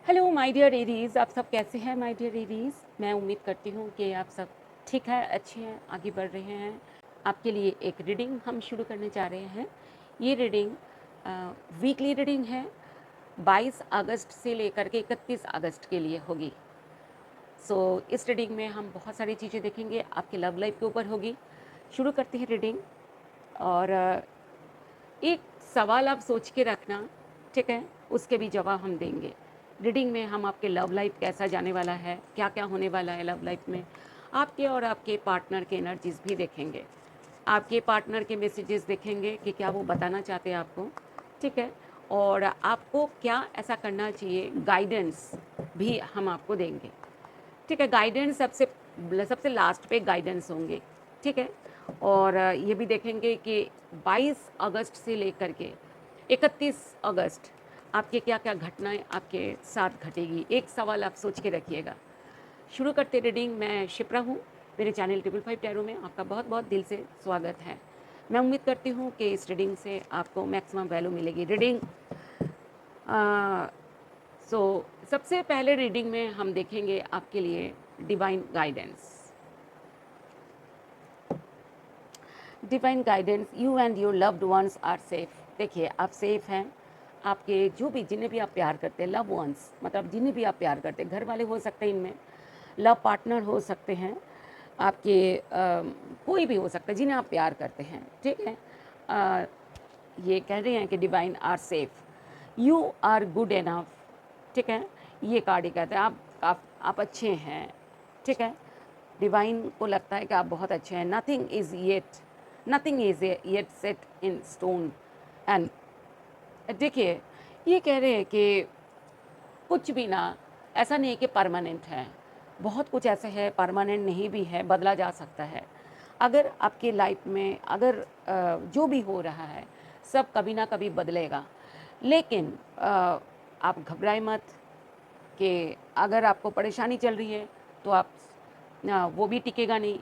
Hello my dear Aries, आप सब कैसे हैं माय डियर एरीज़। मैं उम्मीद करती हूँ कि आप सब ठीक है, अच्छे हैं, आगे बढ़ रहे हैं। आपके लिए एक रीडिंग हम शुरू करने जा रहे हैं। ये रीडिंग वीकली रीडिंग है। 22 अगस्त से लेकर के 31 अगस्त के लिए होगी। इस रीडिंग में हम बहुत सारी चीज़ें देखेंगे, आपकी लव लाइफ के ऊपर होगी। शुरू करते हैं रीडिंग। और एक सवाल आप सोच के रखना, ठीक है, उसके भी जवाब हम देंगे। रीडिंग में हम आपके लव लाइफ कैसा जाने वाला है, क्या क्या होने वाला है लव लाइफ में, आपके और आपके पार्टनर के एनर्जीज भी देखेंगे। आपके पार्टनर के मैसेजेस देखेंगे कि क्या वो बताना चाहते हैं आपको, ठीक है, और आपको क्या ऐसा करना चाहिए, गाइडेंस भी हम आपको देंगे, ठीक है। गाइडेंस सबसे सबसे लास्ट पे गाइडेंस होंगे, ठीक है। और ये भी देखेंगे कि 22 अगस्त से लेकर के 31 अगस्त आपके क्या क्या घटनाएं आपके साथ घटेगी। एक सवाल आप सोच के रखिएगा। शुरू करते रीडिंग। मैं शिप्रा हूँ। मेरे चैनल 555 टैरो में आपका बहुत बहुत दिल से स्वागत है। मैं उम्मीद करती हूँ कि इस रीडिंग से आपको मैक्सिमम वैल्यू मिलेगी। रीडिंग सबसे पहले रीडिंग में हम देखेंगे आपके लिए divine guidance. Divine guidance, you and your loved ones are safe. देखिए, आप सेफ हैं। आपके जिन्हें भी आप प्यार करते हैं, लव वंस मतलब जिन्हें भी आप प्यार करते हैं, घर वाले हो सकते हैं, इनमें लव पार्टनर हो सकते हैं, आपके कोई भी हो सकता है जिन्हें आप प्यार करते हैं, ठीक है। अ, ये कह रहे हैं कि divine are safe, you are good enough, ठीक है। ये कार्ड ही कहते हैं आप अच्छे हैं, ठीक है। डिवाइन को लगता है कि आप बहुत अच्छे हैं। Nothing is yet set in stone. And देखिए, ये कह रहे हैं कि कुछ भी ना ऐसा नहीं है कि परमानेंट है। बहुत कुछ ऐसे है परमानेंट नहीं भी है, बदला जा सकता है। अगर आपकी लाइफ में अगर जो भी हो रहा है सब कभी ना कभी बदलेगा, लेकिन आप घबराए मत कि अगर आपको परेशानी चल रही है तो आप वो भी टिकेगा नहीं।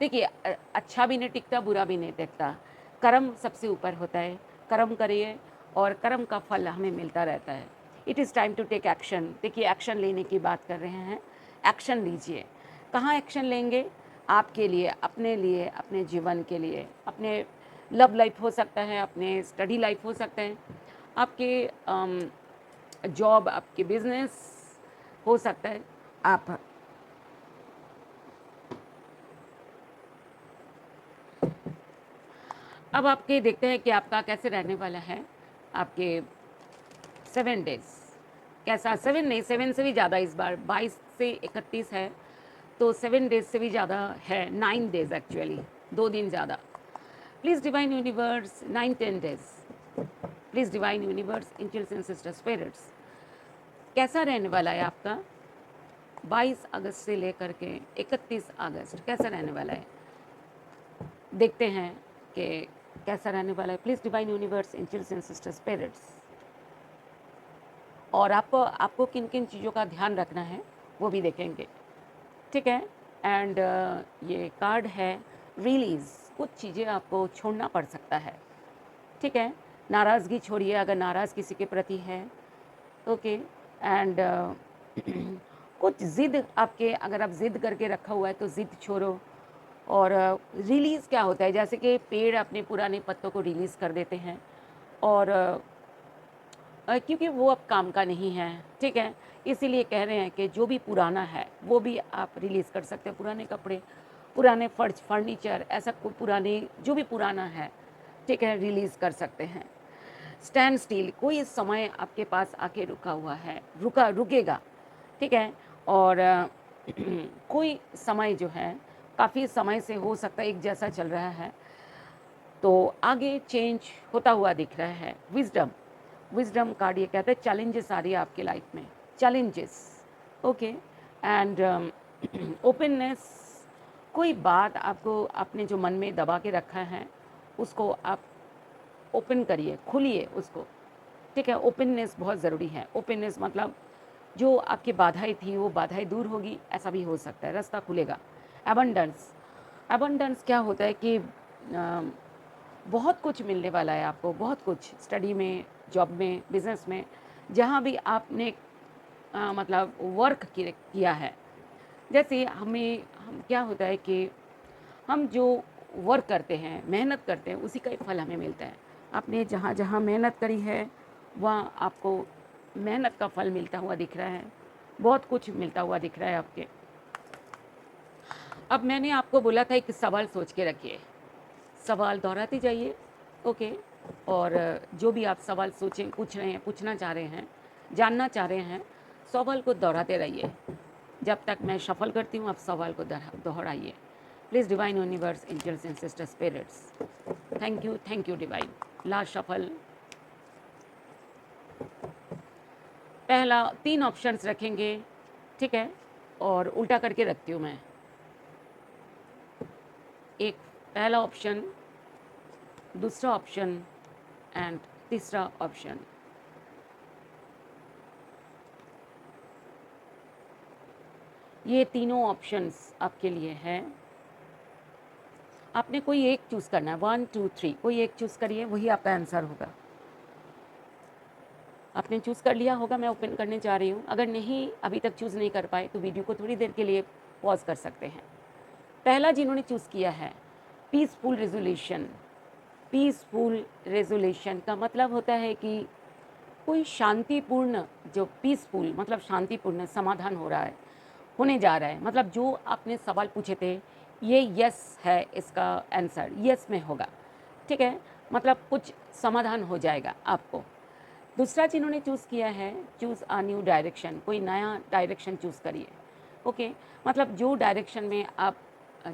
देखिए, अच्छा भी नहीं टिकता, बुरा भी नहीं टिकता। कर्म सबसे ऊपर होता है। कर्म करिए और कर्म का फल हमें मिलता रहता है। It is time to take action. देखिए, एक्शन लेने की बात कर रहे हैं। एक्शन लीजिए। कहाँ एक्शन लेंगे? आपके लिए, अपने जीवन के लिए, अपने लव लाइफ हो सकता है, अपने स्टडी लाइफ हो सकता है, आपके जॉब, आपके बिजनेस हो सकता है। आप अब आपके देखते हैं कि आपका कैसे रहने वाला है। आपके 7 डेज कैसा, 7 नहीं, 7 से भी ज़्यादा, इस बार 22 से 31 है तो 7 डेज से भी ज़्यादा है, 9 डेज एक्चुअली, 2 दिन ज़्यादा। Please divine universe, 9-10 days. Please divine universe, angels and sister spirits, कैसा रहने वाला है आपका 22 अगस्त से लेकर के 31 अगस्त, कैसा रहने वाला है। देखते हैं कि कैसा रहने वाला है। Please divine universe, angels and sister spirits, और आपको किन किन चीज़ों का ध्यान रखना है वो भी देखेंगे, ठीक है। एंड ये कार्ड है रिलीज़। कुछ चीज़ें आपको छोड़ना पड़ सकता है, ठीक है। नाराज़गी छोड़िए अगर नाराज़ किसी के प्रति है, ओके। एंड कुछ ज़िद आपके, अगर आप ज़िद करके रखा हुआ है तो ज़िद छोड़ो। और रिलीज़ क्या होता है, जैसे कि पेड़ अपने पुराने पत्तों को रिलीज़ कर देते हैं, और क्योंकि वो अब काम का नहीं है, ठीक है। इसीलिए कह रहे हैं कि जो भी पुराना है वो भी आप रिलीज़ कर सकते हैं। पुराने कपड़े, पुराने फर्नीचर, ऐसा कोई पुराने जो भी पुराना है, ठीक है, रिलीज़ कर सकते हैं। स्टैंड स्टिल, कोई समय आपके पास आके रुका हुआ है, रुकेगा, ठीक है। और कोई समय जो है काफ़ी समय से हो सकता है एक जैसा चल रहा है, तो आगे चेंज होता हुआ दिख रहा है। विजडम, विजडम कार्ड ये कहता है चैलेंजेस आ रही है आपकी लाइफ में, चैलेंजेस, ओके। एंड ओपननेस, कोई बात आपको आपने जो मन में दबा के रखा है उसको आप ओपन करिए, खुलिए उसको, ठीक है। ओपननेस बहुत ज़रूरी है। ओपननेस मतलब जो आपकी बाधाएं थी वो बाधाएं दूर होगी, ऐसा भी हो सकता है, रास्ता खुलेगा। एबंडेंस, एबंडेंस क्या होता है कि बहुत कुछ मिलने वाला है आपको, बहुत कुछ, स्टडी में, जॉब में, बिजनेस में, जहाँ भी आपने मतलब वर्क किया है। जैसे हम क्या होता है कि हम जो वर्क करते हैं, मेहनत करते हैं, उसी का ही फल हमें मिलता है। आपने जहाँ जहाँ मेहनत करी है, वहाँ आपको मेहनत का फल मिलता हुआ दिख रहा है, बहुत कुछ मिलता हुआ दिख रहा है आपके। अब मैंने आपको बोला था एक सवाल सोच के रखिए, सवाल दोहराते जाइए, ओके। और जो भी आप सवाल सोचें, पूछ रहे हैं, पूछना चाह रहे हैं, जानना चाह रहे हैं, सवाल को दोहराते रहिए। जब तक मैं शफल करती हूँ, आप सवाल को दोहराइए। Please divine universe, angels and sister spirits, thank you divine. Last shuffle. पहला 3 ऑप्शंस रखेंगे, ठीक है, और उल्टा करके रखती हूँ मैं। एक पहला ऑप्शन, दूसरा ऑप्शन एंड तीसरा ऑप्शन। ये तीनों ऑप्शंस आपके लिए हैं। आपने कोई एक चूज़ करना है, 1 2 3, कोई एक चूज़ करिए, वही आपका आंसर होगा। आपने चूज़ कर लिया होगा, मैं ओपन करने जा रही हूँ। अगर नहीं अभी तक चूज़ नहीं कर पाए तो वीडियो को थोड़ी देर के लिए पॉज कर सकते हैं। पहला जिन्होंने चूज़ किया है, पीसफुल रेजोल्यूशन। पीसफुल रेजोल्यूशन का मतलब होता है कि कोई शांतिपूर्ण, जो पीसफुल मतलब शांतिपूर्ण समाधान हो रहा है, होने जा रहा है। मतलब जो आपने सवाल पूछे थे, ये यस है, इसका आंसर यस में होगा, ठीक है। मतलब कुछ समाधान हो जाएगा आपको। दूसरा जिन्होंने चूज़ किया है, चूज़ अ न्यू डायरेक्शन, कोई नया डायरेक्शन चूज़ करिए, ओके। मतलब जो डायरेक्शन में आप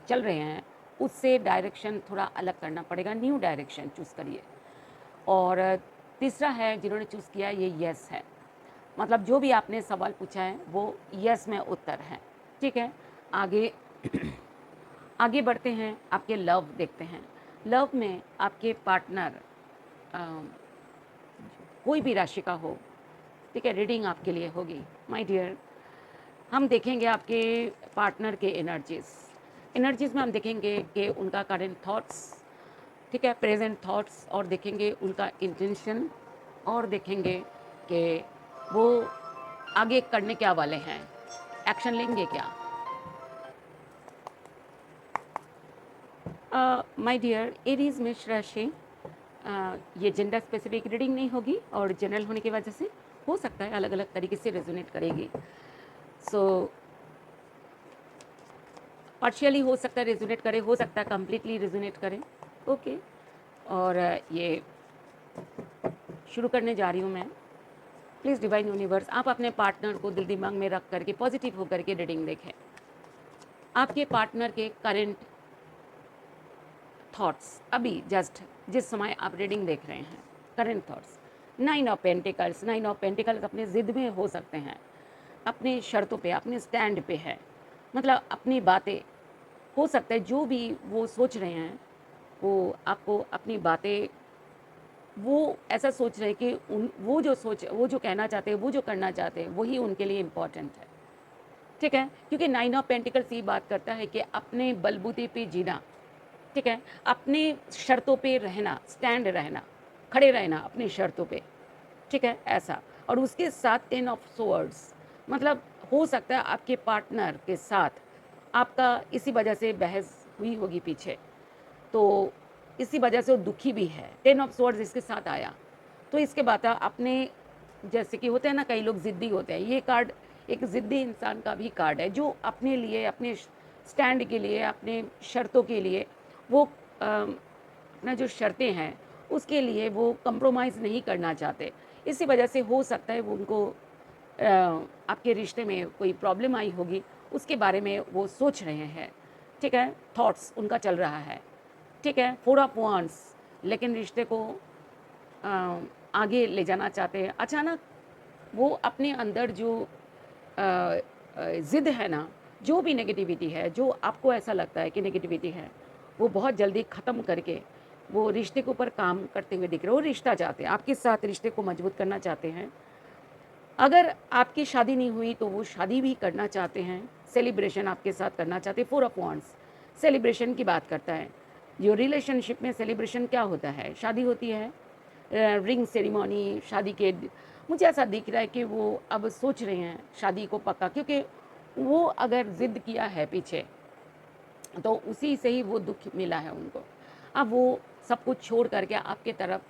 चल रहे हैं, उससे डायरेक्शन थोड़ा अलग करना पड़ेगा, न्यू डायरेक्शन चूज़ करिए। और तीसरा है जिन्होंने चूज़ किया, ये यस है। मतलब जो भी आपने सवाल पूछा है वो यस में उत्तर है, ठीक है। आगे आगे बढ़ते हैं, आपके लव देखते हैं। लव में आपके पार्टनर, कोई भी राशि का हो, ठीक है, रीडिंग आपके लिए होगी माय डियर। हम देखेंगे आपके पार्टनर के एनर्जीज़ में हम देखेंगे कि उनका करंट थॉट्स, ठीक है, प्रेजेंट थॉट्स, और देखेंगे उनका इंटेंशन, और देखेंगे कि वो आगे करने क्या वाले हैं, एक्शन लेंगे क्या। माय डियर एरीज मेष राशि, ये जेंडर स्पेसिफिक रीडिंग नहीं होगी और जनरल होने की वजह से हो सकता है अलग अलग तरीके से रेजोनेट करेगी। सो पार्शियली हो सकता है रेजोनेट करे, हो सकता है कंप्लीटली रेजोनेट करे, ओके। और ये शुरू करने जा रही हूँ मैं। प्लीज़ डिवाइन यूनिवर्स, आप अपने पार्टनर को दिल दिमाग में रख करके पॉजिटिव होकर के रीडिंग देखें। आपके पार्टनर के करंट थॉट्स, अभी जस्ट जिस समय आप रीडिंग देख रहे हैं, current thoughts. 9 of pentacles, 9 of pentacles अपने ज़िद में हो सकते हैं, अपनी शर्तों पे, अपने स्टैंड पे है। मतलब अपनी बातें, हो सकता है जो भी वो सोच रहे हैं, वो आपको अपनी बातें, वो ऐसा सोच रहे हैं कि वो जो कहना चाहते हैं, वो जो करना चाहते हैं, वही उनके लिए इम्पॉर्टेंट है, ठीक है। क्योंकि 9 ऑफ पेंटिकल्स ये बात करता है कि अपने बलबूते पे जीना, ठीक है, अपनी शर्तों पे रहना, स्टैंड रहना, खड़े रहना अपनी शर्तों पे, ठीक है, ऐसा। और उसके साथ 10 ऑफ सोर्ड्स, मतलब हो सकता है आपके पार्टनर के साथ आपका इसी वजह से बहस हुई होगी पीछे, तो इसी वजह से वो दुखी भी है। 10 ऑफ सोर्ड्स इसके साथ आया, तो इसके बाद अपने, जैसे कि होते हैं ना कई लोग ज़िद्दी होते हैं, ये कार्ड एक ज़िद्दी इंसान का भी कार्ड है, जो अपने लिए, अपने स्टैंड के लिए, अपने शर्तों के लिए वो अपना जो शर्तें हैं उसके लिए वो कंप्रोमाइज़ नहीं करना चाहते। इसी वजह से हो सकता है वो उनको आपके रिश्ते में कोई प्रॉब्लम आई होगी, उसके बारे में वो सोच रहे हैं, ठीक है, थॉट्स उनका चल रहा है, ठीक है। 4 ऑफ वांड्स, लेकिन रिश्ते को आगे ले जाना चाहते हैं। अचानक वो अपने अंदर जो ज़िद है ना, जो भी नेगेटिविटी है, जो आपको ऐसा लगता है कि नेगेटिविटी है, वो बहुत जल्दी ख़त्म करके वो रिश्ते के ऊपर काम करते हुए दिख रहे हो। वो रिश्ता चाहते हैं, आपके साथ रिश्ते को मजबूत करना चाहते हैं। अगर आपकी शादी नहीं हुई तो वो शादी भी करना चाहते हैं, सेलिब्रेशन आपके साथ करना चाहते हैं। 4 ऑफ वांड्स सेलिब्रेशन की बात करता है। जो रिलेशनशिप में सेलिब्रेशन क्या होता है, शादी होती है, रिंग सेरेमनी, शादी के मुझे ऐसा दिख रहा है कि वो अब सोच रहे हैं शादी को पक्का, क्योंकि वो अगर ज़िद किया है पीछे, तो उसी से ही वो दुःख मिला है उनको। अब वो सब कुछ छोड़ कर के आपके तरफ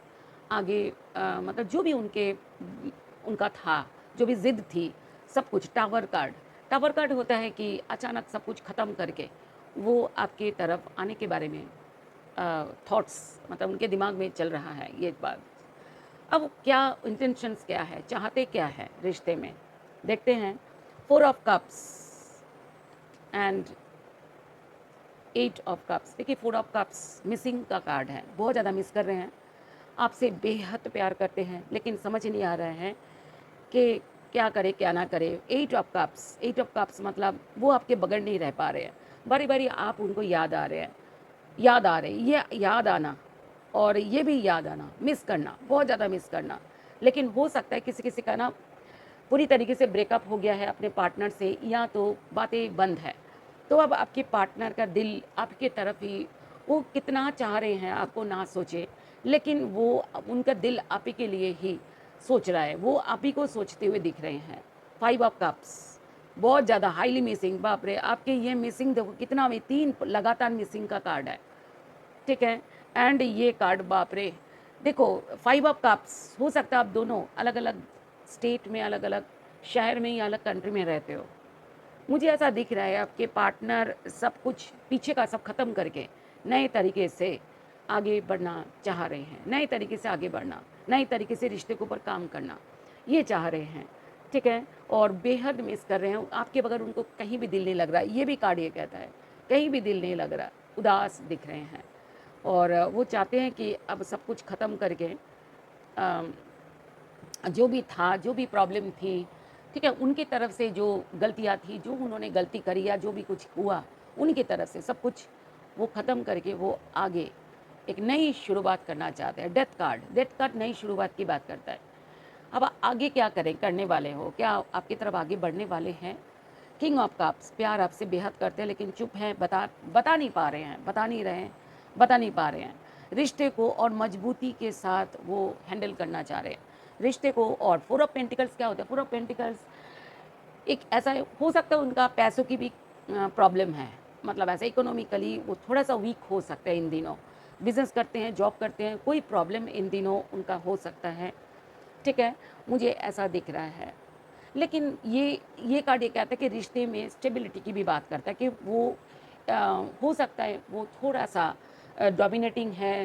आगे मतलब जो भी उनका था, जो भी ज़िद थी, सब कुछ टावर कार्ड होता है कि अचानक सब कुछ ख़त्म करके वो आपके तरफ आने के बारे में थॉट्स मतलब उनके दिमाग में चल रहा है ये बात। अब क्या इंटेंशंस क्या है, चाहते क्या है रिश्ते में, देखते हैं। 4 of cups and 8 of cups. देखिए 4 ऑफ कप्स मिसिंग का कार्ड है, बहुत ज़्यादा मिस कर रहे हैं, आपसे बेहद प्यार करते हैं, लेकिन समझ नहीं आ रहा है कि क्या करे क्या ना करे। 8 ऑफ कप्स मतलब वो आपके बगैर नहीं रह पा रहे हैं, बारी बारी आप उनको याद आ रहे हैं, याद आ रहे, ये याद आना और ये भी याद आना, मिस करना, बहुत ज़्यादा मिस करना। लेकिन हो सकता है किसी किसी का ना पूरी तरीके से ब्रेकअप हो गया है अपने पार्टनर से, या तो बातें बंद है। तो अब आपके पार्टनर का दिल आपके तरफ ही, वो कितना चाह रहे हैं आपको ना सोचे, लेकिन वो उनका दिल आप ही के लिए ही सोच रहा है, वो आप ही को सोचते हुए दिख रहे हैं। 5 ऑफ कप्स बहुत ज़्यादा हाईली मिसिंग, बाप रे! आपके ये मिसिंग देखो कितना में 3 लगातार मिसिंग का कार्ड है, ठीक है? एंड ये कार्ड बाप रे! देखो 5 ऑफ कप्स, हो सकता है आप दोनों अलग-अलग स्टेट में, अलग-अलग शहर में या अलग कंट्री में रहते हो। मुझे ऐसा दिख रहा है आपके पार्टनर सब कुछ पीछे का सब ख़त्म करके नए तरीके से आगे बढ़ना चाह रहे हैं, नए तरीके से आगे बढ़ना, नए तरीके से रिश्ते के ऊपर काम करना, ये चाह रहे हैं, ठीक है? और बेहद मिस कर रहे हैं, आपके बगैर उनको कहीं भी दिल नहीं लग रहा है, ये भी कार्ड ये कहता है, कहीं भी दिल नहीं लग रहा, उदास दिख रहे हैं। और वो चाहते हैं कि अब सब कुछ ख़त्म करके अ, जो भी था, जो भी प्रॉब्लम थी, ठीक है, उनकी तरफ से जो गलतियाँ थी, जो उन्होंने गलती करी या जो भी कुछ हुआ, उनकी तरफ से सब कुछ वो ख़त्म करके वो आगे एक नई शुरुआत करना चाहते हैं। डेथ कार्ड नई शुरुआत की बात करता है। अब आगे क्या करें, करने वाले हो? क्या आपकी तरफ आगे बढ़ने वाले हैं? किंग ऑफ कप्स, प्यार आपसे बेहद करते हैं, लेकिन चुप हैं, बता नहीं पा रहे हैं, बता नहीं रहे हैं, बता नहीं पा रहे हैं। रिश्ते को और मजबूती के साथ वो हैंडल करना चाह रहे हैं रिश्ते को। और 4 ऑफ पेंटिकल्स क्या होता है? 4 ऑफ पेंटिकल्स एक ऐसा हो सकता है उनका पैसों की भी प्रॉब्लम है, मतलब ऐसा इकोनॉमिकली वो थोड़ा-सा वीक हो सकता है इन दिनों। बिज़नेस करते हैं, जॉब करते हैं, कोई प्रॉब्लम इन दिनों उनका हो सकता है, ठीक है? मुझे ऐसा दिख रहा है। लेकिन ये कार्ड ये कहता है कि रिश्ते में स्टेबिलिटी की भी बात करता है कि वो हो सकता है वो थोड़ा-सा डोमिनेटिंग है,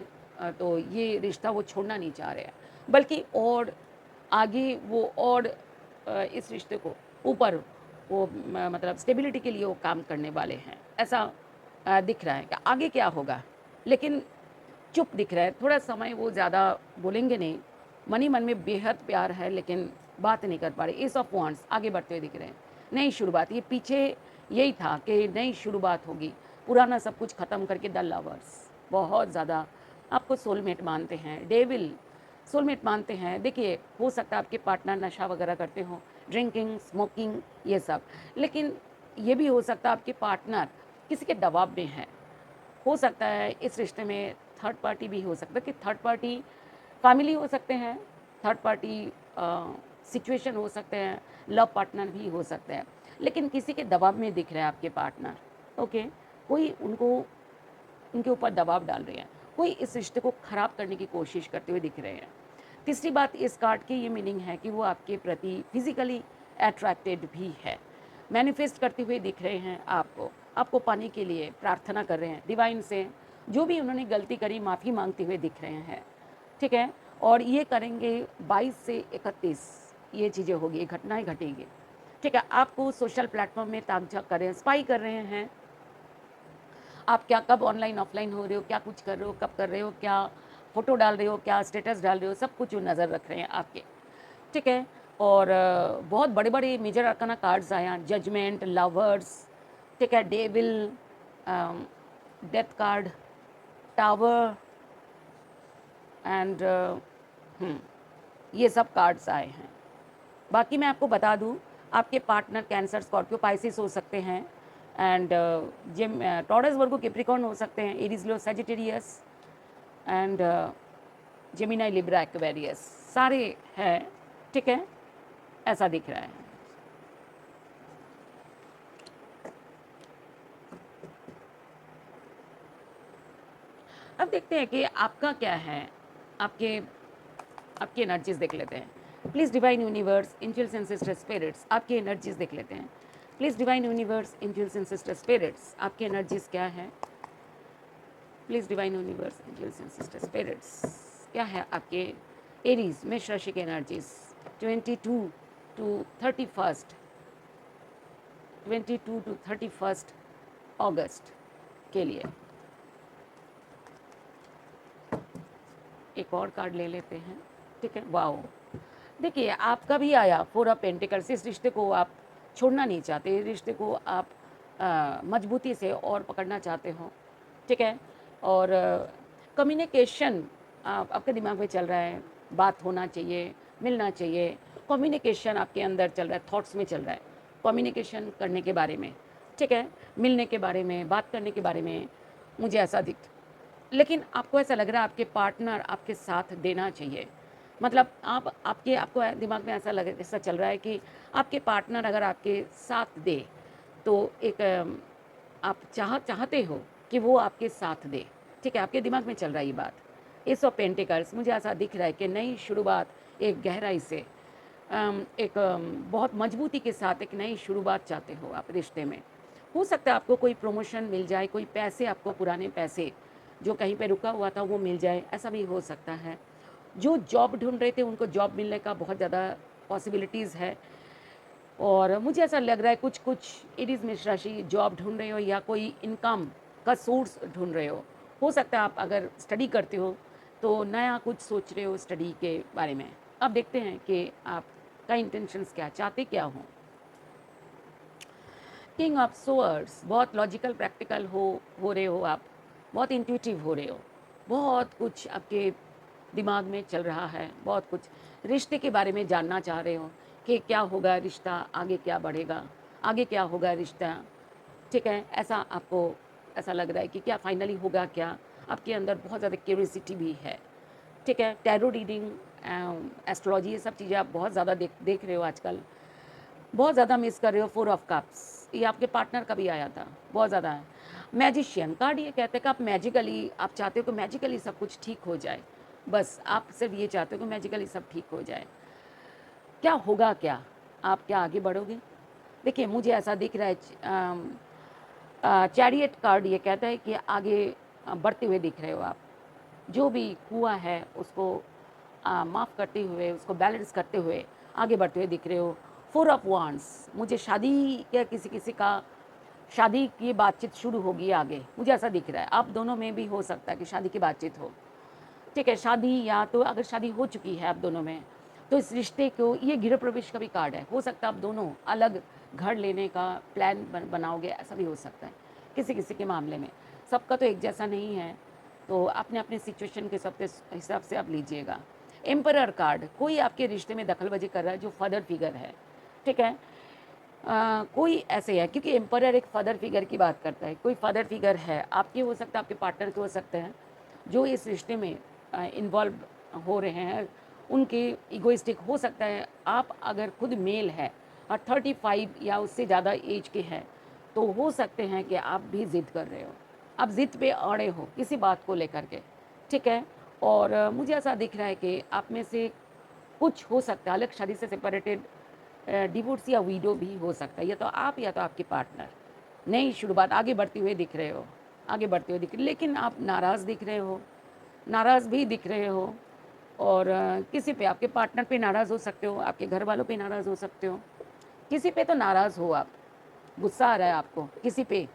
तो ये रिश्ता वो छोड़ना नहीं चाह रहे हैं, बल्कि और आगे वो और इस रिश्ते को ऊपर वो मतलब स्टेबिलिटी के लिए वो काम करने वाले हैं, ऐसा दिख रहा है कि आगे क्या होगा। लेकिन चुप दिख रहा है, थोड़ा समय वो ज़्यादा बोलेंगे नहीं, मन ही मन में बेहद प्यार है लेकिन बात नहीं कर पा रहे। एस ऑफ वांड्स आगे बढ़ते हुए दिख रहे हैं, नई शुरुआत, ये पीछे यही था कि नई शुरुआत होगी, पुराना सब कुछ ख़त्म करके। द लवर्स बहुत ज़्यादा आपको सोलमेट मानते हैं, डेविल सोलमेट मानते हैं। देखिए हो सकता है आपके पार्टनर नशा वगैरह करते हों, ड्रिंकिंग, स्मोकिंग, ये सब, लेकिन ये भी हो सकता है आपके पार्टनर किसी के दबाव में है। हो सकता है इस रिश्ते में थर्ड पार्टी भी हो सकता है, कि थर्ड पार्टी फैमिली हो सकते हैं, थर्ड पार्टी सिचुएशन हो सकते हैं, लव पार्टनर भी हो सकते हैं, लेकिन किसी के दबाव में दिख रहा है आपके पार्टनर। ओके, कोई उनको उनके ऊपर दबाव डाल रहे हैं, कोई इस रिश्ते को ख़राब करने की कोशिश करते हुए दिख रहे हैं। तीसरी बात इस कार्ड की ये मीनिंग है कि वो आपके प्रति फिज़िकली अट्रैक्टेड भी है, मैनिफेस्ट करते हुए दिख रहे हैं आपको पाने के लिए प्रार्थना कर रहे हैं डिवाइन से, जो भी उन्होंने गलती करी माफ़ी मांगते हुए दिख रहे हैं, ठीक है? और ये करेंगे 22 से 31, ये चीज़ें होगी, ये घटनाएँ घटेंगी, ठीक है? आपको सोशल प्लेटफॉर्म में ताक-झाँक कर रहे हैं, स्पाई कर रहे हैं, आप क्या कब ऑनलाइन ऑफलाइन हो रहे हो, क्या कुछ कर रहे हो, कब कर रहे हो, क्या फ़ोटो डाल रहे हो, क्या स्टेटस डाल रहे हो, सब कुछ वो नज़र रख रहे हैं आपके, ठीक है? और बहुत बड़े-बड़े मेजर अरकाना कार्ड्स आए हैं, जजमेंट, लवर्स, ठीक है, devil, death card, tower and ये सब कार्ड्स आए हैं। बाकी मैं आपको बता दूँ, आपके पार्टनर कैंसर, स्कॉर्पियो, पाइसिस हो सकते हैं, and gym taurus, Virgo, Capricorn हो सकते हैं, Aries, Leo, Sagittarius and Gemini, Libra, Aquarius, सारे हैं। ठीक है, ऐसा दिख रहा है। अब देखते हैं कि आपका क्या है, आपके आपकी एनर्जीज देख लेते हैं। Please divine universe, angels and sister spirits, आपकी एनर्जीज देख लेते हैं। Please divine universe, angels and sister spirits, आपकी एनर्जीज क्या है। Please divine universe, angels and sister spirits, क्या है आपके एरीज मेष राशि की एनर्जीज 22 टू 31 अगस्त के लिए। एक और कार्ड ले लेते हैं, ठीक है। वाओ, देखिए आपका भी आया 4 ऑफ पेंटिकल्स। इस रिश्ते को आप छोड़ना नहीं चाहते, इस रिश्ते को आप मजबूती से और पकड़ना चाहते हो, ठीक है। और कम्युनिकेशन आपके दिमाग में चल रहा है, बात होना चाहिए, मिलना चाहिए। कम्युनिकेशन आपके अंदर चल रहा है, थॉट्स में चल रहा है, कम्युनिकेशन करने के बारे में, ठीक है, मिलने के बारे में, बात करने के बारे में, मुझे ऐसा दिख। लेकिन आपको ऐसा लग रहा है आपके पार्टनर आपके साथ देना चाहिए। मतलब आपको दिमाग में ऐसा चल रहा है कि आपके पार्टनर अगर आपके साथ दे, तो एक आप चाहते हो कि वो आपके साथ दे, ठीक है, आपके दिमाग में चल रहा है ये बात। एस ऑफ पेंटिकल्स, मुझे ऐसा दिख रहा है कि नई शुरुआत एक गहराई से एक बहुत मजबूती के साथ एक नई शुरुआत चाहते हो आप रिश्ते में। हो सकता है आपको कोई प्रमोशन मिल जाए, कोई पैसे, आपको पुराने पैसे जो कहीं पे रुका हुआ था वो मिल जाए, ऐसा भी हो सकता है। जो जॉब ढूंढ रहे थे उनको जॉब मिलने का बहुत ज़्यादा पॉसिबिलिटीज़ है। और मुझे ऐसा लग रहा है कुछ कुछ एरीज मेष राशि जॉब ढूंढ रहे हो या कोई इनकम का सोर्स ढूंढ रहे हो सकता है आप अगर स्टडी करते हो तो नया कुछ सोच रहे हो स्टडी के बारे में। अब देखते हैं कि आपका इंटेंशंस क्या, चाहते क्या हो। किंग ऑफ सोअर्स, बहुत लॉजिकल प्रैक्टिकल हो रहे हो आप, बहुत इंट्यूटिव हो रहे हो, बहुत कुछ आपके दिमाग में चल रहा है, बहुत कुछ रिश्ते के बारे में जानना चाह रहे हो कि क्या होगा रिश्ता, आगे क्या बढ़ेगा, आगे क्या होगा रिश्ता, ठीक है। ऐसा आपको ऐसा लग रहा है कि क्या फाइनली होगा क्या, आपके अंदर बहुत ज़्यादा क्यूरियोसिटी भी है, ठीक है। टैरो रीडिंग, एस्ट्रोलॉजी, ये सब चीज़ें आप बहुत ज़्यादा देख रहे हो आजकल, बहुत ज़्यादा मिस कर रहे हो। 4 ऑफ कप्स, ये आपके पार्टनर का भी आया था, बहुत ज़्यादा है। मैजिशियन कार्ड ये कहते हैं कि आप मैजिकली, आप चाहते हो कि मैजिकली सब कुछ ठीक हो जाए, बस आप सिर्फ ये चाहते हो कि मैजिकली सब ठीक हो जाए। क्या होगा क्या, आप क्या आगे बढ़ोगे। देखिए मुझे ऐसा दिख रहा है, चैरियट कार्ड ये कहता है कि आगे बढ़ते हुए दिख रहे हो आप, जो भी हुआ है उसको माफ़ करते हुए, उसको बैलेंस करते हुए आगे बढ़ते हुए दिख रहे हो। 4 ऑफ वांड्स, मुझे शादी या किसी किसी का शादी की बातचीत शुरू होगी आगे, मुझे ऐसा दिख रहा है। आप दोनों में भी हो सकता है कि शादी की बातचीत हो, ठीक है। शादी, या तो अगर शादी हो चुकी है आप दोनों में, तो इस रिश्ते को, ये गृह प्रवेश का भी कार्ड है, हो सकता है आप दोनों अलग घर लेने का प्लान बनाओगे, ऐसा भी हो सकता है किसी किसी के मामले में। सबका तो एक जैसा नहीं है, तो अपने अपने सिचुएशन के हिसाब से आप लीजिएगा। एम्परर कार्ड, कोई आपके रिश्ते में दखलबाजी कर रहा है जो फादर फिगर है, ठीक है। कोई ऐसे है, क्योंकि एम्परर एक फादर फिगर की बात करता है, कोई फादर फिगर है आपके, हो सकता है आपके पार्टनर के हो सकते हैं, जो इस रिश्ते में इन्वॉल्व हो रहे हैं, उनके इगोइस्टिक हो सकता है। आप अगर खुद मेल है और 35 या उससे ज़्यादा एज के हैं, तो हो सकते हैं कि आप भी ज़िद कर रहे हो, आप ज़िद पे अड़े हो किसी बात को लेकर के, ठीक है। और मुझे ऐसा दिख रहा है कि आप में से कुछ हो सकता है अलग शादी से सेपरेटेड, डिवोर्स या वीडो भी हो सकता है, या तो आपके पार्टनर नई शुरुआत आगे बढ़ते हुए दिख रहे हो, आगे बढ़ते हुए दिख रहे, लेकिन आप नाराज़ दिख रहे हो, नाराज़ भी दिख रहे हो। और किसी पे, आपके पार्टनर पे नाराज़ हो सकते हो, आपके घर वालों पे नाराज़ हो सकते हो, किसी पे तो नाराज़ हो आप, गुस्सा आ रहा है आपको किसी पे।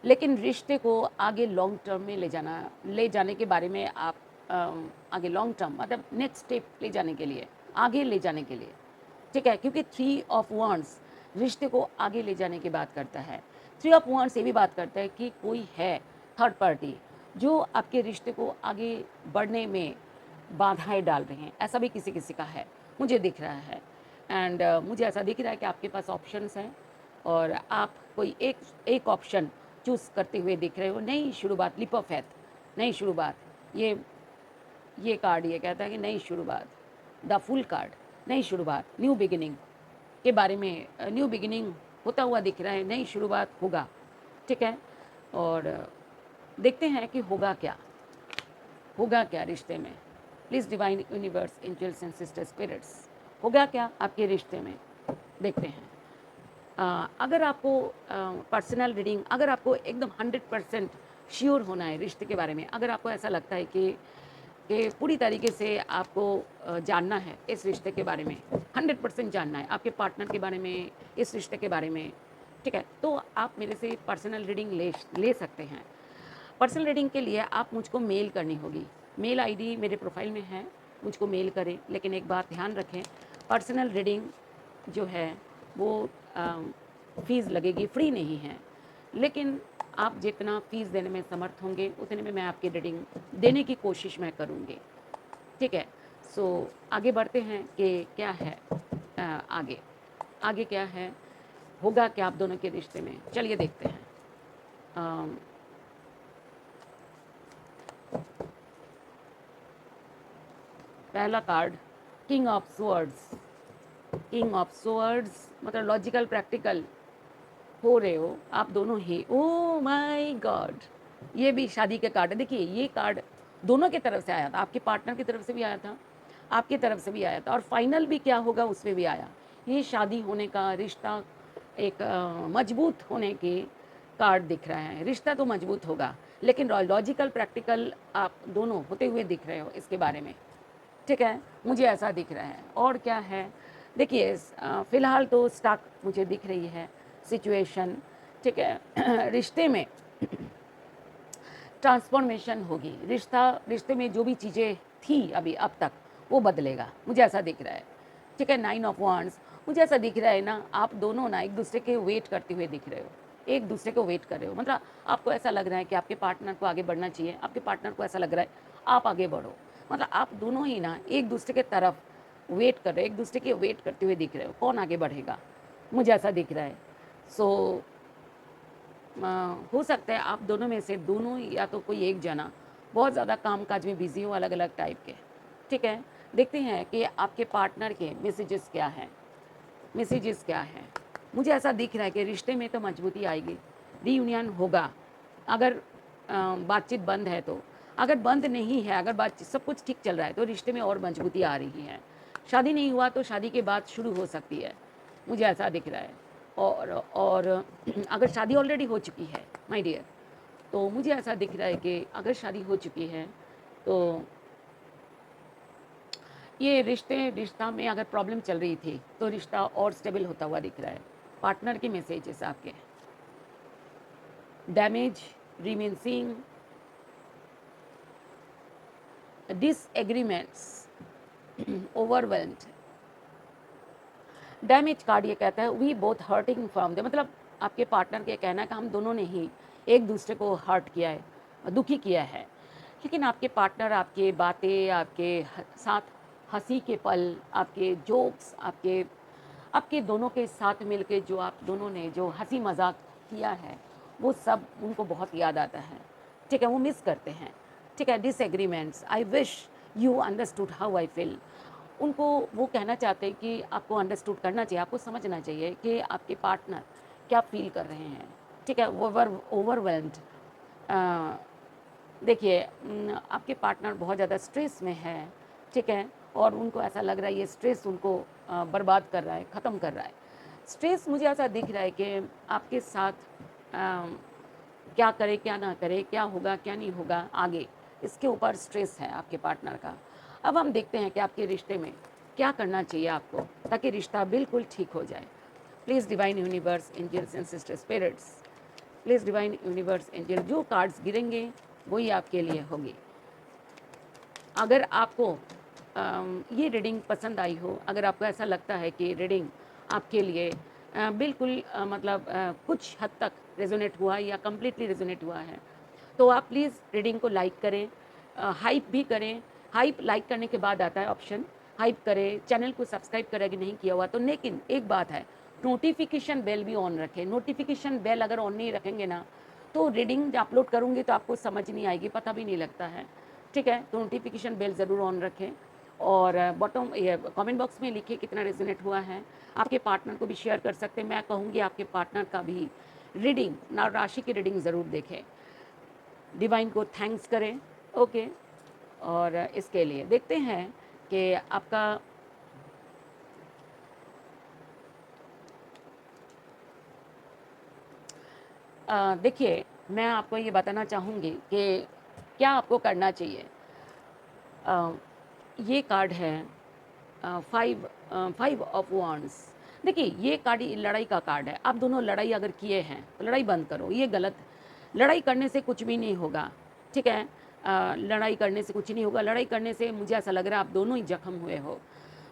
लेकिन रिश्ते को आगे लॉन्ग टर्म में ले जाने के बारे में आप आगे लॉन्ग टर्म मतलब नेक्स्ट स्टेप ले जाने के लिए, आगे ले जाने के लिए, ठीक है। क्योंकि 3 ऑफ वांड्स रिश्ते को आगे ले जाने की बात करता है। 3 ऑफ वांड्स ये भी बात करता है कि कोई है थर्ड पार्टी जो आपके रिश्ते को आगे बढ़ने में बाधाएं डाल रहे हैं, ऐसा भी किसी किसी का है, मुझे दिख रहा है। एंड मुझे ऐसा दिख रहा है कि आपके पास ऑप्शंस हैं और आप कोई एक ऑप्शन चूज़ करते हुए दिख रहे हो। नई शुरुआत, लिप ऑफ फेथ, नई शुरुआत, ये कार्ड ये कहता है कि नई शुरुआत, द फुल कार्ड, नई शुरुआत, न्यू बिगिनिंग के बारे में, न्यू बिगिनिंग होता हुआ दिख रहा है, नई शुरुआत होगा, ठीक है। और देखते हैं कि होगा क्या रिश्ते में। Please divine universe, angels and sister spirits, होगा क्या आपके रिश्ते में, देखते हैं। अगर आपको पर्सनल रीडिंग, अगर आपको एकदम 100% श्योर होना है रिश्ते के बारे में, अगर आपको ऐसा लगता है कि पूरी तरीके से आपको जानना है इस रिश्ते के बारे में, 100% जानना है आपके पार्टनर के बारे में, इस रिश्ते के बारे में, ठीक है, तो आप मेरे से पर्सनल रीडिंग ले सकते हैं। पर्सनल रीडिंग के लिए आप मुझको मेल करनी होगी। मेल आईडी मेरे प्रोफाइल में है, मुझको मेल करें। लेकिन एक बात ध्यान रखें, पर्सनल रीडिंग जो है वो फ़ीस लगेगी, फ्री नहीं है। लेकिन आप जितना फ़ीस देने में समर्थ होंगे उतने में मैं आपकी रीडिंग देने की कोशिश मैं करूँगी, ठीक है। सो आगे बढ़ते हैं कि क्या है आगे क्या है, होगा क्या आप दोनों के रिश्ते में, चलिए देखते हैं। पहला card, king of swords. King of swords मतलब लॉजिकल प्रैक्टिकल हो रहे हो आप दोनों ही। ओ माय गॉड, ये भी शादी के कार्ड है। देखिए ये कार्ड दोनों की तरफ से आया था, आपके पार्टनर की तरफ से भी आया था, आपकी तरफ से भी आया था, और फाइनल भी क्या होगा उसमें भी आया। ये शादी होने का, रिश्ता एक मजबूत होने के कार्ड दिख रहा है। रिश्ता तो मजबूत होगा, लेकिन लॉजिकल प्रैक्टिकल आप दोनों होते हुए दिख रहे हो इसके बारे में, ठीक है, मुझे ऐसा दिख रहा है। और क्या है, देखिए फ़िलहाल तो स्टक मुझे दिख रही है सिचुएशन, ठीक है। रिश्ते में ट्रांसफॉर्मेशन होगी, रिश्ते में जो भी चीज़ें थी अभी अब तक वो बदलेगा, मुझे ऐसा दिख रहा है, ठीक है। 9 ऑफ वांड्स, मुझे ऐसा दिख रहा है ना, आप दोनों ना एक दूसरे के वेट करते हुए दिख रहे हो, एक दूसरे को वेट कर रहे हो। मतलब आपको ऐसा लग रहा है कि आपके पार्टनर को आगे बढ़ना चाहिए, आपके पार्टनर को ऐसा लग रहा है आप आगे बढ़ो। मतलब आप दोनों ही ना एक दूसरे के तरफ वेट कर रहे हो, एक दूसरे के वेट करते हुए दिख रहे हो, कौन आगे बढ़ेगा, मुझे ऐसा दिख रहा है। सो हो सकता है आप दोनों में से दोनों या तो कोई एक जना बहुत ज़्यादा काम-काज में बिज़ी हो, अलग-अलग टाइप के, ठीक है। देखते हैं कि आपके पार्टनर के मैसेजेस क्या हैं, मुझे ऐसा दिख रहा है कि रिश्ते में तो मजबूती आएगी, रीयूनियन होगा। अगर बातचीत बंद है तो, अगर बंद नहीं है, अगर बातचीत सब कुछ ठीक चल रहा है तो रिश्ते में और मजबूती आ रही है। शादी नहीं हुआ तो शादी के बाद शुरू हो सकती है, मुझे ऐसा दिख रहा है। और अगर शादी ऑलरेडी हो चुकी है माय डियर, तो मुझे ऐसा दिख रहा है कि अगर शादी हो चुकी है तो ये रिश्ता में अगर प्रॉब्लम चल रही थी तो रिश्ता और स्टेबल होता हुआ दिख रहा है। पार्टनर के मैसेजेस आपके, damage, reminiscing, disagreements, overwhelmed. Damage card ये कहता है we both hurting from the, मतलब आपके पार्टनर के कहना है कि हम दोनों ने ही एक दूसरे को हर्ट किया है, दुखी किया है। लेकिन आपके पार्टनर आपके बातें, आपके साथ हंसी के पल, आपके जोक्स, आपके आपके दोनों के साथ मिलके जो आप दोनों ने जो हंसी मजाक किया है वो सब उनको बहुत याद आता है, ठीक है, वो मिस करते हैं, ठीक है। Disagreements, I wish you understood how I feel, उनको वो कहना चाहते हैं कि आपको अंडरस्टूड करना चाहिए, आपको समझना चाहिए कि आपके पार्टनर क्या फ़ील कर रहे हैं, ठीक है। ओवरवेल्म्ड, देखिए आपके पार्टनर बहुत ज़्यादा स्ट्रेस में है, ठीक है, और उनको ऐसा लग रहा है ये स्ट्रेस उनको बर्बाद कर रहा है, ख़त्म कर रहा है। स्ट्रेस मुझे ऐसा दिख रहा है कि आपके साथ क्या करे क्या ना करे, क्या होगा क्या नहीं होगा आगे, इसके ऊपर स्ट्रेस है आपके पार्टनर का। अब हम देखते हैं कि आपके रिश्ते में क्या करना चाहिए आपको ताकि रिश्ता बिल्कुल ठीक हो जाए। Please divine universe, angels and sister spirits, please divine universe angel, जो कार्ड्स गिरेंगे वही आपके लिए होगी। अगर आपको ये रीडिंग पसंद आई हो, अगर आपको ऐसा लगता है कि रीडिंग आपके लिए बिल्कुल मतलब कुछ हद तक रेजोनेट हुआ या कम्प्लीटली रेजोनेट हुआ है, तो आप प्लीज़ रीडिंग को लाइक करें, हाइप भी करें। हाइप लाइक करने के बाद आता है ऑप्शन, हाइप करें, चैनल को सब्सक्राइब करें अगर नहीं किया हुआ तो। लेकिन एक बात है, नोटिफिकेशन बेल भी ऑन रखें। नोटिफिकेशन बेल अगर ऑन नहीं रखेंगे ना तो रीडिंग अपलोड करूँगी तो आपको समझ नहीं आएगी, पता भी नहीं लगता है, ठीक है। तो नोटिफिकेशन बेल ज़रूर ऑन रखें और बॉटम ये कमेंट बॉक्स में लिखिए कितना रेजोनेट हुआ है। आपके पार्टनर को भी शेयर कर सकते हैं। मैं कहूँगी आपके पार्टनर का भी रीडिंग, नव राशि की रीडिंग ज़रूर देखें, डिवाइन को थैंक्स करें। ओके, और इसके लिए देखते हैं कि आपका देखिए, मैं आपको ये बताना चाहूँगी कि क्या आपको करना चाहिए। अ, ये कार्ड है फाइव ऑफ वांड्स। देखिए, ये कार्ड लड़ाई का कार्ड है। आप दोनों लड़ाई अगर किए हैं तो लड़ाई बंद करो, ये गलत। लड़ाई करने से कुछ भी नहीं होगा, ठीक है। लड़ाई करने से कुछ नहीं होगा। लड़ाई करने से मुझे ऐसा लग रहा है आप दोनों ही जख्म हुए हो,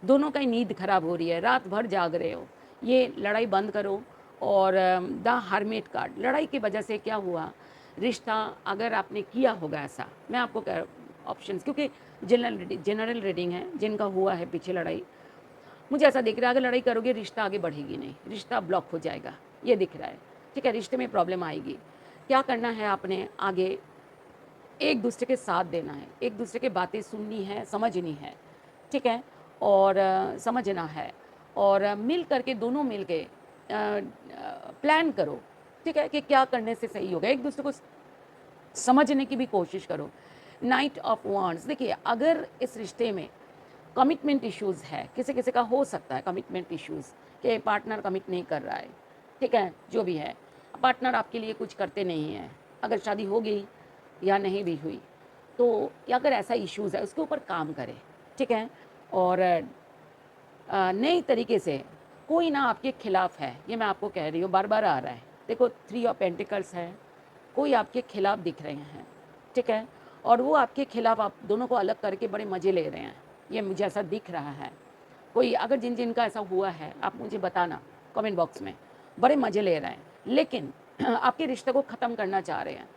दोनों का ही नींद खराब हो रही है, रात भर जाग रहे हो। ये लड़ाई बंद करो। और द हर्मिट कार्ड, लड़ाई की वजह से क्या हुआ, रिश्ता अगर आपने किया होगा ऐसा, मैं आपको ऑप्शंस, क्योंकि जनरल रीडिंग है, जिनका हुआ है पीछे लड़ाई, मुझे ऐसा दिख रहा है अगर लड़ाई करोगे रिश्ता आगे बढ़ेगी नहीं, रिश्ता ब्लॉक हो जाएगा, ये दिख रहा है, ठीक है। रिश्ते में प्रॉब्लम आएगी। क्या करना है आपने आगे, एक दूसरे के साथ देना है, एक दूसरे की बातें सुननी है, समझनी है, ठीक है। और समझना है, और मिल करके दोनों मिल के प्लान करो, ठीक है, कि क्या करने से सही होगा। एक दूसरे को समझने की भी कोशिश करो। नाइट ऑफ वांड्स, देखिए अगर इस रिश्ते में कमिटमेंट इश्यूज़ है, किसी किसी का हो सकता है कमिटमेंट इश्यूज़, कि पार्टनर कमिट नहीं कर रहा है, ठीक है, जो भी है, पार्टनर आपके लिए कुछ करते नहीं हैं, अगर शादी हो गई या नहीं भी हुई, तो या अगर ऐसा इश्यूज़ है उसके ऊपर काम करें, ठीक है। और नई तरीके से कोई ना आपके खिलाफ है, ये मैं आपको कह रही हूँ, बार बार आ रहा है। देखो, 3 ऑफ पेंटिकल्स है, कोई आपके खिलाफ दिख रहे हैं, ठीक है। और वो आपके खिलाफ आप दोनों को अलग करके बड़े मज़े ले रहे हैं, ये मुझे ऐसा दिख रहा है। कोई अगर जिन जिनका ऐसा हुआ है आप मुझे बताना कमेंट बॉक्स में, बड़े मज़े ले रहे हैं, लेकिन आपके रिश्ते को ख़त्म करना चाह रहे हैं,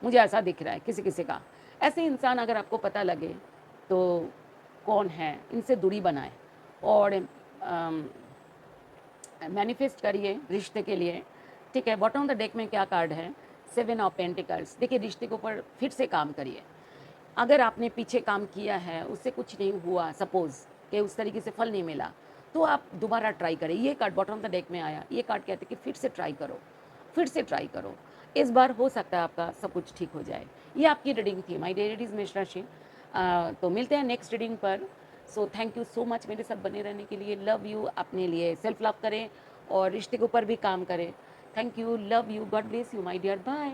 मुझे ऐसा दिख रहा है किसी किसी का। ऐसे इंसान अगर आपको पता लगे तो कौन है, इनसे दूरी बनाएं और मैनिफेस्ट करिए रिश्ते के लिए, ठीक है। बॉटम ऑफ द डेक में क्या कार्ड है, 7 ऑफ पेंटिकल्स। देखिए, रिश्ते के ऊपर फिर से काम करिए। अगर आपने पीछे काम किया है, उससे कुछ नहीं हुआ, सपोज़ कि उस तरीके से फल नहीं मिला, तो आप दोबारा ट्राई करें। ये card bottom of the deck में आया, ये कार्ड कहते हैं कि फिर से ट्राई करो, फिर से ट्राई करो। इस बार हो सकता है आपका सब कुछ ठीक हो जाए। ये आपकी रीडिंग थी, माय डियर इट मेष राशि। तो मिलते हैं नेक्स्ट रीडिंग पर। So thank you so much मेरे साथ बने रहने के लिए। Love you. अपने लिए सेल्फ लव करें और रिश्ते के ऊपर भी काम करें। Thank you, love you, God bless you my dear, bye.